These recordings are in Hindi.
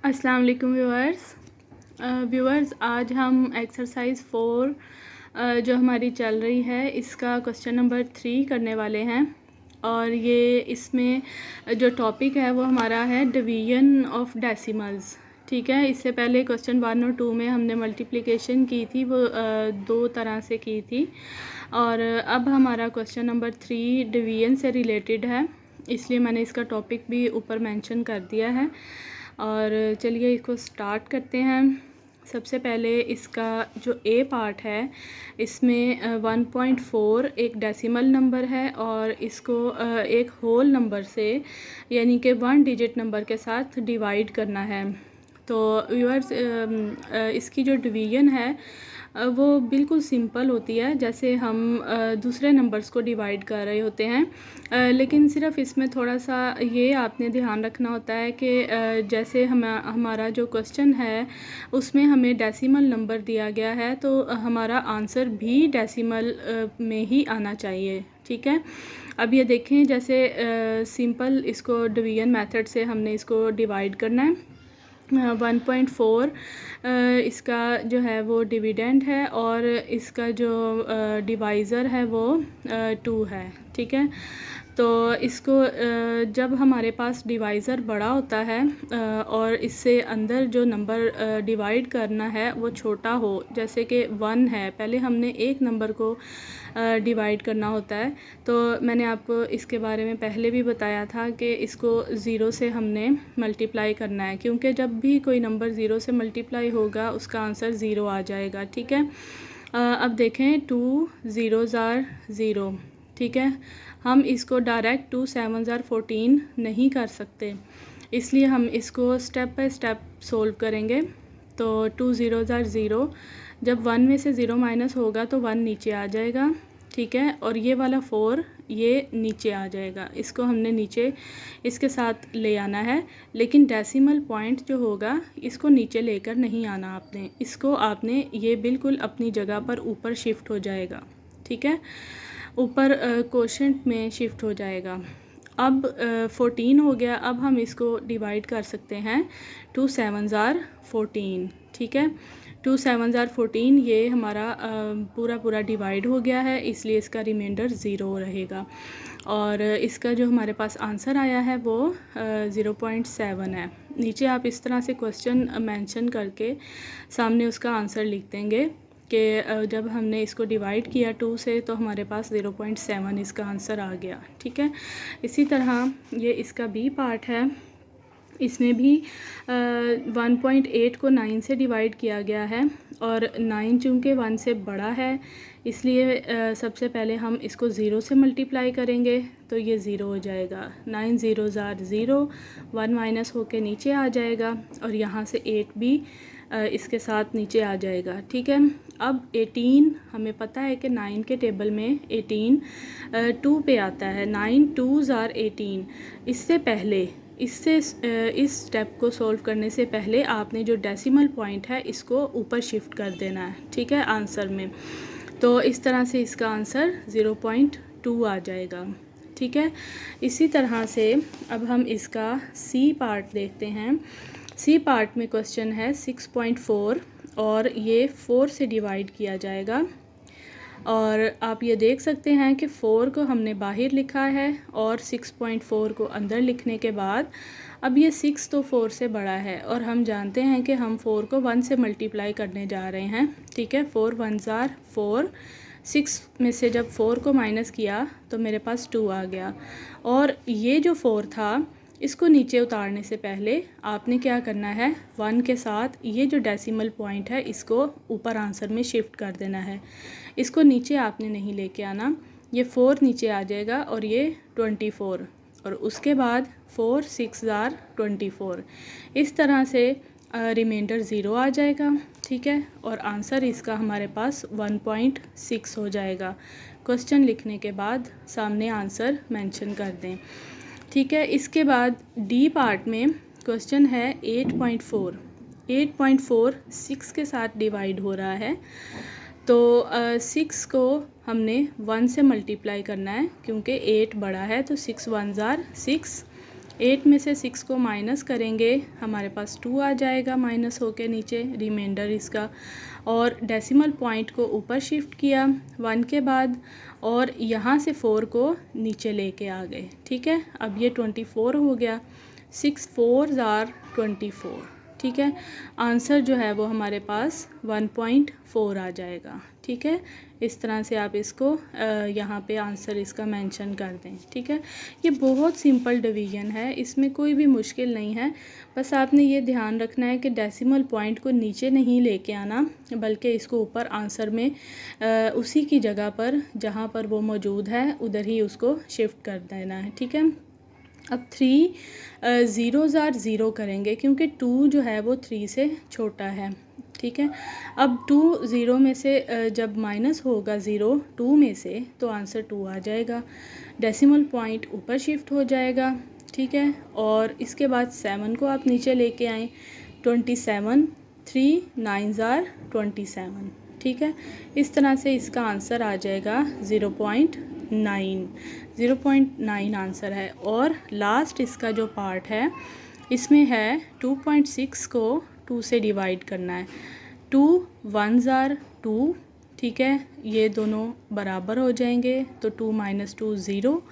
अस्सलाम वालेकुम व्यूअर्स, आज हम एक्सरसाइज 4 जो हमारी चल रही है इसका क्वेश्चन नंबर 3 करने वाले हैं। और ये इसमें जो टॉपिक है वो हमारा है डिवीजन ऑफ डेसिमल्स। ठीक है, इससे पहले क्वेश्चन 1 और 2 में हमने मल्टीप्लिकेशन की थी, वो दो तरह से की थी। और अब हमारा क्वेश्चन नंबर 3 डिवीजन से रिलेटेड है, इसलिए मैंने इसका टॉपिक भी ऊपर मेंशन कर दिया है। और चलिए इसको स्टार्ट करते हैं। सबसे पहले इसका जो ए पार्ट है इसमें 1.4 एक डेसिमल नंबर है और इसको एक होल नंबर से यानी कि 1 डिजिट नंबर के साथ डिवाइड करना है। तो व्यूअर्स, इसकी जो डिवीज़न है वो बिल्कुल सिंपल होती है, जैसे हम दूसरे नंबर्स को डिवाइड कर रहे होते हैं। लेकिन सिर्फ इसमें थोड़ा सा ये आपने ध्यान रखना होता है कि जैसे हमारा जो क्वेश्चन है उसमें हमें डेसिमल नंबर दिया गया है, तो हमारा आंसर भी डेसिमल में ही आना चाहिए। ठीक है, अब ये देखें, जैसे सिंपल इसको डिवीजन मेथड से हमने इसको डिवाइड करना है। 1.4 इसका जो है वो डिविडेंड है और इसका जो डिवाइज़र है वो 2 है। ठीक है, तो इसको जब हमारे पास डिवाइज़र बड़ा होता है और इससे अंदर जो नंबर डिवाइड करना है वो छोटा हो, जैसे कि 1 है, पहले हमने एक नंबर को डिवाइड करना होता है। तो मैंने आपको इसके बारे में पहले भी बताया था कि इसको ज़ीरो से हमने मल्टीप्लाई करना है, क्योंकि जब भी कोई नंबर ज़ीरो से मल्टीप्लाई होगा उसका आंसर ज़ीरो आ जाएगा। ठीक है, अब देखें 2 ज़ीरोज़ आर ज़ीरो। ठीक है, हम इसको डायरेक्ट 2 7 आर 14 नहीं कर सकते, इसलिए हम इसको स्टेप बाय स्टेप सोल्व करेंगे। तो 2 ज़ीरोज़ आर ज़ीरो, जब 1 में से 0 माइनस होगा तो 1 नीचे आ जाएगा। ठीक है, और ये वाला 4 ये नीचे आ जाएगा, इसको हमने नीचे इसके साथ ले आना है। लेकिन डेसिमल पॉइंट जो होगा इसको नीचे लेकर नहीं आना आपने, इसको आपने ये बिल्कुल अपनी जगह पर ऊपर शिफ्ट हो जाएगा। ठीक है, ऊपर कोशेंट में शिफ्ट हो जाएगा। अब 14 हो गया, अब हम इसको डिवाइड कर सकते हैं। 2 7 आर 14। ठीक है, 2 7 आर 14 ये हमारा पूरा डिवाइड हो गया है, इसलिए इसका रिमाइंडर 0 रहेगा। और इसका जो हमारे पास आंसर आया है वो 0.7 है। नीचे आप इस तरह से क्वेश्चन मेंशन करके सामने उसका आंसर लिख देंगे कि जब हमने इसको डिवाइड किया 2 से तो हमारे पास 0.7 इसका आंसर आ गया। ठीक है, इसी तरह ये इसका बी पार्ट है, इसमें भी 1.8 को 9 से डिवाइड किया गया है और 9 चूँकि 1 से बड़ा है, इसलिए सबसे पहले हम इसको 0 से मल्टीप्लाई करेंगे तो ये 0 हो जाएगा। 9 ज़ीरोज़ आर 0, 1 माइनस होके नीचे आ जाएगा और यहाँ से 8 भी इसके साथ नीचे आ जाएगा। ठीक है, अब 18 हमें पता है कि 9 के टेबल में 18 2 पे आता है। 9 2s आर 18। इससे पहले इस स्टेप को सॉल्व करने से पहले आपने जो डेसिमल पॉइंट है इसको ऊपर शिफ्ट कर देना है। ठीक है, आंसर में। तो इस तरह से इसका आंसर 0.2 आ जाएगा। ठीक है, इसी तरह से अब हम इसका सी पार्ट देखते हैं। सी पार्ट में क्वेश्चन है 6.4 और ये 4 से डिवाइड किया जाएगा। और आप ये देख सकते हैं कि 4 को हमने बाहर लिखा है और 6.4 को अंदर लिखने के बाद अब ये 6 तो 4 से बड़ा है और हम जानते हैं कि हम 4 को 1 से मल्टीप्लाई करने जा रहे हैं। ठीक है, 4 1s आर 4, 6 में से जब 4 को माइनस किया तो मेरे पास 2 आ गया। और ये जो 4 था इसको नीचे उतारने से पहले आपने क्या करना है, 1 के साथ ये जो डेसिमल पॉइंट है इसको ऊपर आंसर में शिफ्ट कर देना है। इसको नीचे आपने नहीं लेके आना, ये 4 नीचे आ जाएगा और ये 24 और उसके बाद 4 6 आर 24। इस तरह से रिमाइंडर 0 आ जाएगा। ठीक है, और आंसर इसका हमारे पास 1.6 हो जाएगा। क्वेश्चन लिखने के बाद सामने आंसर मेंशन कर दें। ठीक है, इसके बाद डी पार्ट में क्वेश्चन है 8.4। 8.4 6 के साथ डिवाइड हो रहा है, तो 6 को हमने 1 से मल्टीप्लाई करना है, क्योंकि 8 बड़ा है तो 6 1s आर 6, 8 में से 6 को माइनस करेंगे, हमारे पास 2 आ जाएगा माइनस होके नीचे, रिमाइंडर इसका। और डेसिमल पॉइंट को ऊपर शिफ्ट किया 1 के बाद, और यहाँ से 4 को नीचे लेके आ गए। ठीक है, अब ये 24 हो गया। 6 4s are 24। ठीक है, आंसर जो है वो हमारे पास 1.4 आ जाएगा। ठीक है, इस तरह से आप इसको यहाँ पे आंसर इसका मेंशन कर दें। ठीक है, ये बहुत सिंपल डिवीज़न है, इसमें कोई भी मुश्किल नहीं है। बस आपने ये ध्यान रखना है कि डेसिमल पॉइंट को नीचे नहीं लेके आना, बल्कि इसको ऊपर आंसर में उसी की जगह पर जहाँ पर वो मौजूद है उधर ही उसको शिफ्ट कर देना है। ठीक है, अब 3 ज़ीरोज़ आर ज़ीरो करेंगे क्योंकि 2 जो है वो 3 से छोटा है। ठीक है, अब 2 ज़ीरो में से जब माइनस होगा 0 2 में से, तो आंसर 2 आ जाएगा। डेसिमल पॉइंट ऊपर शिफ्ट हो जाएगा। ठीक है, और इसके बाद 7 को आप नीचे लेके आएँ। 27 3 9s are 27। ठीक है, इस तरह से इसका आंसर आ जाएगा 0.9। 0.9 आंसर है। और लास्ट इसका जो पार्ट है इसमें है 2.6 को 2 से डिवाइड करना है। 2 1s are 2। ठीक है, ये दोनों बराबर हो जाएंगे, तो 2 - 2 0,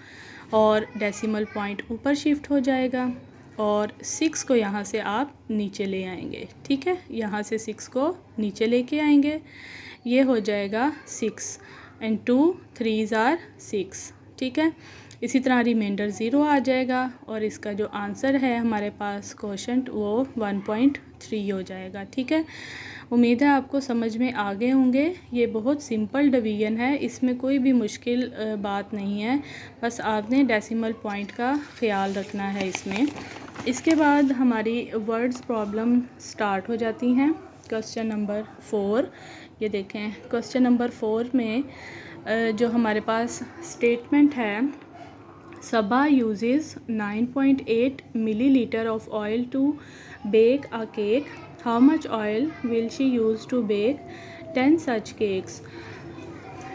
और डेसिमल पॉइंट ऊपर शिफ्ट हो जाएगा, और 6 को यहाँ से आप नीचे ले आएंगे। ठीक है, यहाँ से 6 को नीचे लेके आएंगे, ये हो जाएगा 6 एंड 2 3s are 6। ठीक है, इसी तरह रिमाइंडर 0 आ जाएगा, और इसका जो आंसर है हमारे पास क्वोशंट वो 1.3 हो जाएगा। ठीक है, उम्मीद है आपको समझ में आ गए होंगे। ये बहुत सिंपल डिवीज़न है, इसमें कोई भी मुश्किल बात नहीं है, बस आपने डेसिमल पॉइंट का ख़्याल रखना है इसमें। इसके बाद हमारी वर्ड्स प्रॉब्लम स्टार्ट हो जाती हैं। क्वेश्चन नंबर 4, ये देखें, क्वेश्चन नंबर 4 में जो हमारे पास स्टेटमेंट है, सबा uses 9.8 milliliter of oil to bake a cake. How much oil will she use to bake 10 such cakes?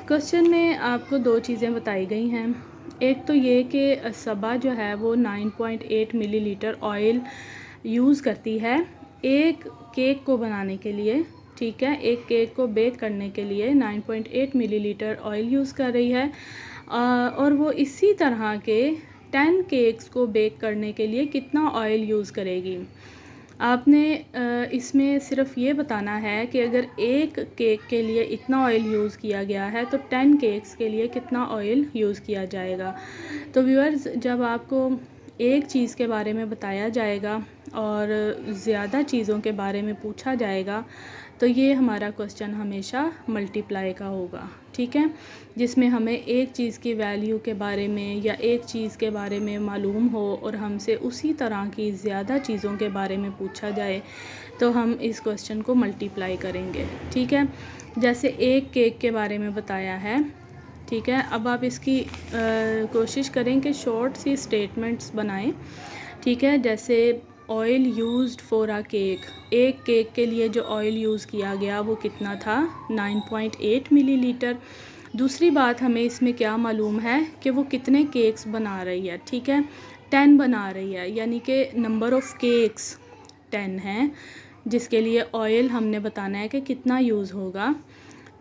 Question में आपको दो चीज़ें बताई गई हैं। एक तो ये कि सबा जो है वो 9.8 मिलीलीटर ऑयल यूज़ करती है एक केक को बनाने के लिए। ठीक है, एक केक को बेक करने के लिए 9.8 मिलीलीटर ऑयल यूज़ कर रही है, और वो इसी तरह के 10 केक्स को बेक करने के लिए कितना ऑयल यूज़ करेगी। आपने इसमें सिर्फ ये बताना है कि अगर एक केक के लिए इतना ऑयल यूज़ किया गया है तो 10 केक्स के लिए कितना ऑयल यूज़ किया जाएगा। तो व्यूअर्स, जब आपको एक चीज़ के बारे में बताया जाएगा और ज़्यादा चीज़ों के बारे में पूछा जाएगा, तो ये हमारा क्वेश्चन हमेशा मल्टीप्लाई का होगा। ठीक है, जिसमें हमें एक चीज़ की वैल्यू के बारे में या एक चीज़ के बारे में मालूम हो और हमसे उसी तरह की ज़्यादा चीज़ों के बारे में पूछा जाए, तो हम इस क्वेश्चन को मल्टीप्लाई करेंगे। ठीक है, जैसे एक केक के बारे में बताया है। ठीक है, अब आप इसकी कोशिश करें कि शॉर्ट सी स्टेटमेंट्स बनाएं। ठीक है, जैसे oil used for a cake, एक केक के लिए जो ऑयल यूज़ किया गया वो कितना था, 9.8 मिलीलीटर। दूसरी बात, हमें इसमें क्या मालूम है कि वो कितने केक्स बना रही है। ठीक है, 10 बना रही है, यानी कि नंबर ऑफ़ केक्स 10 हैं, जिसके लिए ऑयल हमने बताना है कि कितना यूज़ होगा।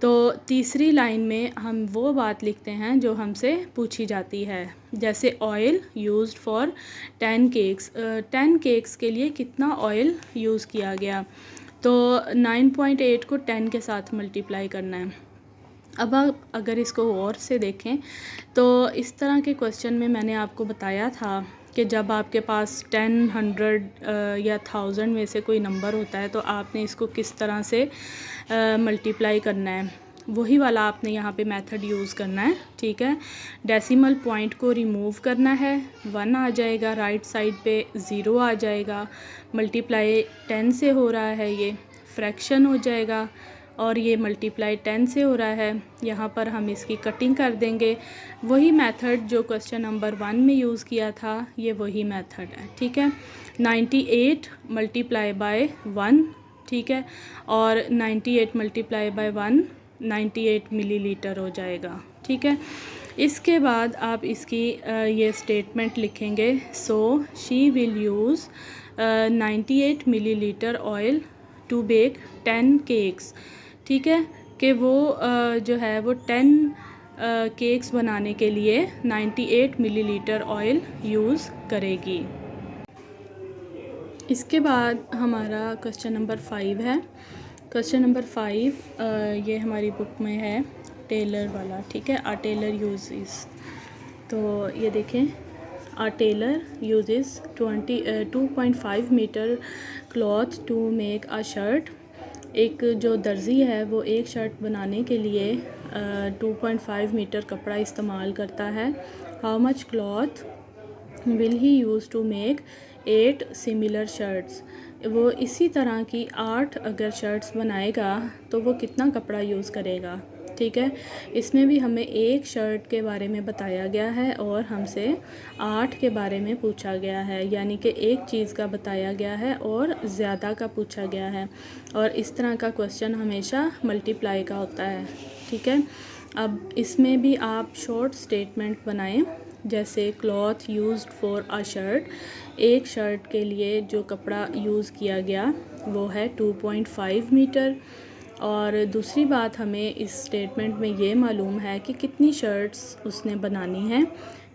तो तीसरी लाइन में हम वो बात लिखते हैं जो हमसे पूछी जाती है, जैसे oil used for 10 cakes, 10 cakes के लिए कितना ऑयल यूज़ किया गया, तो 9.8 को 10 के साथ मल्टीप्लाई करना है। अब आप अगर इसको और से देखें तो इस तरह के क्वेश्चन में मैंने आपको बताया था कि जब आपके पास 10, 100 या 1000 में से कोई नंबर होता है तो आपने इसको किस तरह से मल्टीप्लाई करना है, वही वाला आपने यहाँ पे मेथड यूज़ करना है। ठीक है, डेसिमल पॉइंट को रिमूव करना है, 1 आ जाएगा, राइट साइड पे 0 आ जाएगा, मल्टीप्लाई 10 से हो रहा है, ये फ्रैक्शन हो जाएगा, और ये मल्टीप्लाई 10 से हो रहा है, यहाँ पर हम इसकी कटिंग कर देंगे। वही मेथड जो क्वेश्चन नंबर 1 में यूज़ किया था, ये वही मेथड है। ठीक है, 98 मल्टीप्लाई बाय 1, ठीक है, और 98 मल्टीप्लाई बाय 1 98 मिलीलीटर हो जाएगा। ठीक है, इसके बाद आप इसकी ये स्टेटमेंट लिखेंगे। So she will use 98 millilitre oil to bake 10 cakes. ठीक है, कि वो जो है वो 10 केक्स बनाने के लिए 98 मिलीलीटर ऑयल यूज़ करेगी। इसके बाद हमारा क्वेश्चन नंबर 5 है। क्वेश्चन नंबर 5 ये हमारी बुक में है, टेलर वाला। ठीक है, आ टेलर यूजेस। तो ये देखें, a tailor uses 2.5 metre cloth to make a shirt. एक जो दर्जी है वो एक शर्ट बनाने के लिए 2.5 मीटर कपड़ा इस्तेमाल करता है। How much cloth will he use to make 8 similar shirts. वो इसी तरह की 8 अगर शर्ट्स बनाएगा तो वो कितना कपड़ा यूज़ करेगा। ठीक है, इसमें भी हमें एक शर्ट के बारे में बताया गया है और हमसे 8 के बारे में पूछा गया है, यानी कि एक चीज़ का बताया गया है और ज़्यादा का पूछा गया है। और इस तरह का क्वेश्चन हमेशा मल्टीप्लाई का होता है। ठीक है, अब इसमें भी आप शॉर्ट स्टेटमेंट बनाएं, जैसे cloth used for a shirt. एक शर्ट के लिए जो कपड़ा यूज़ किया गया वो है 2.5 मीटर। और दूसरी बात, हमें इस स्टेटमेंट में ये मालूम है कि कितनी शर्ट्स उसने बनानी है,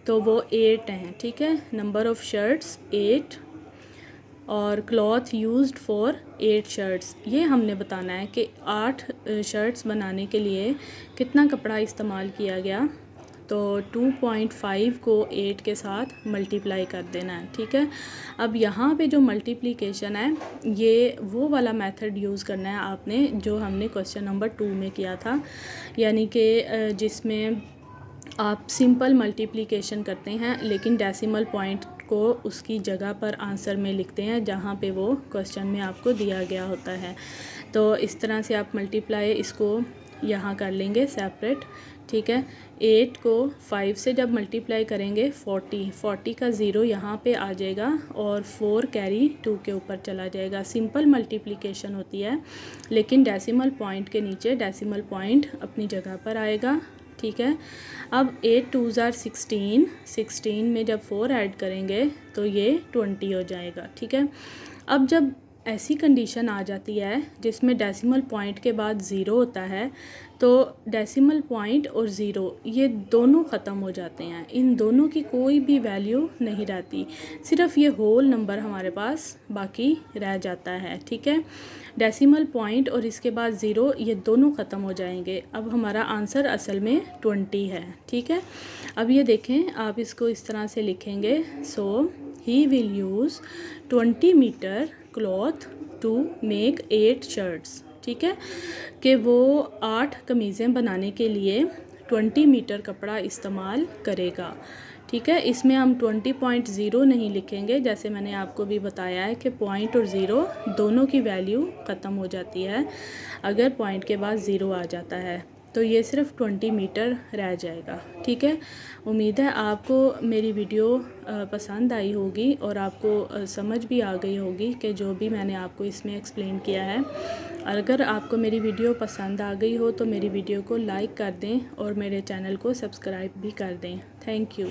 तो वो 8 हैं। ठीक है, नंबर ऑफ़ शर्ट्स 8 और क्लॉथ यूज्ड फॉर 8 शर्ट्स। ये हमने बताना है कि 8 शर्ट्स बनाने के लिए कितना कपड़ा इस्तेमाल किया गया। तो 2.5 को 8 के साथ मल्टीप्लाई कर देना है। ठीक है, अब यहाँ पे जो मल्टीप्लिकेशन है ये वो वाला मेथड यूज़ करना है आपने जो हमने क्वेश्चन नंबर 2 में किया था, यानी कि जिसमें आप सिंपल मल्टीप्लिकेशन करते हैं लेकिन डेसिमल पॉइंट को उसकी जगह पर आंसर में लिखते हैं जहाँ पे वो क्वेश्चन में आपको दिया गया होता है। तो इस तरह से आप मल्टीप्लाई इसको यहाँ कर लेंगे सेपरेट। ठीक है, 8 को 5 से जब मल्टीप्लाई करेंगे 40 का ज़ीरो यहाँ पे आ जाएगा और 4 कैरी 2 के ऊपर चला जाएगा। सिंपल मल्टीप्लिकेशन होती है लेकिन डेसिमल पॉइंट के नीचे डेसिमल पॉइंट अपनी जगह पर आएगा। ठीक है, अब 8 2 ज़ार 16 में जब 4 ऐड करेंगे तो ये 20 हो जाएगा। ठीक है, अब जब ऐसी कंडीशन आ जाती है जिसमें डेसिमल पॉइंट के बाद ज़ीरो होता है तो डेसिमल पॉइंट और ज़ीरो ये दोनों ख़त्म हो जाते हैं, इन दोनों की कोई भी वैल्यू नहीं रहती, सिर्फ ये होल नंबर हमारे पास बाकी रह जाता है। ठीक है, डेसिमल पॉइंट और इसके बाद ज़ीरो ये दोनों ख़त्म हो जाएंगे। अब हमारा आंसर असल में 20 है। ठीक है, अब ये देखें, आप इसको इस तरह से लिखेंगे। So he will use 20 metre cloth to make 8 shirts. ठीक है, कि वो 8 कमीज़ें बनाने के लिए 20 मीटर कपड़ा इस्तेमाल करेगा। ठीक है, इसमें हम 20.0 नहीं लिखेंगे, जैसे मैंने आपको भी बताया है कि पॉइंट और ज़ीरो दोनों की वैल्यू ख़त्म हो जाती है अगर पॉइंट के बाद ज़ीरो आ जाता है, तो ये सिर्फ 20 मीटर रह जाएगा। ठीक है, उम्मीद है आपको मेरी वीडियो पसंद आई होगी और आपको समझ भी आ गई होगी कि जो भी मैंने आपको इसमें एक्सप्लेन किया है। अगर आपको मेरी वीडियो पसंद आ गई हो तो मेरी वीडियो को लाइक कर दें और मेरे चैनल को सब्सक्राइब भी कर दें। Thank you.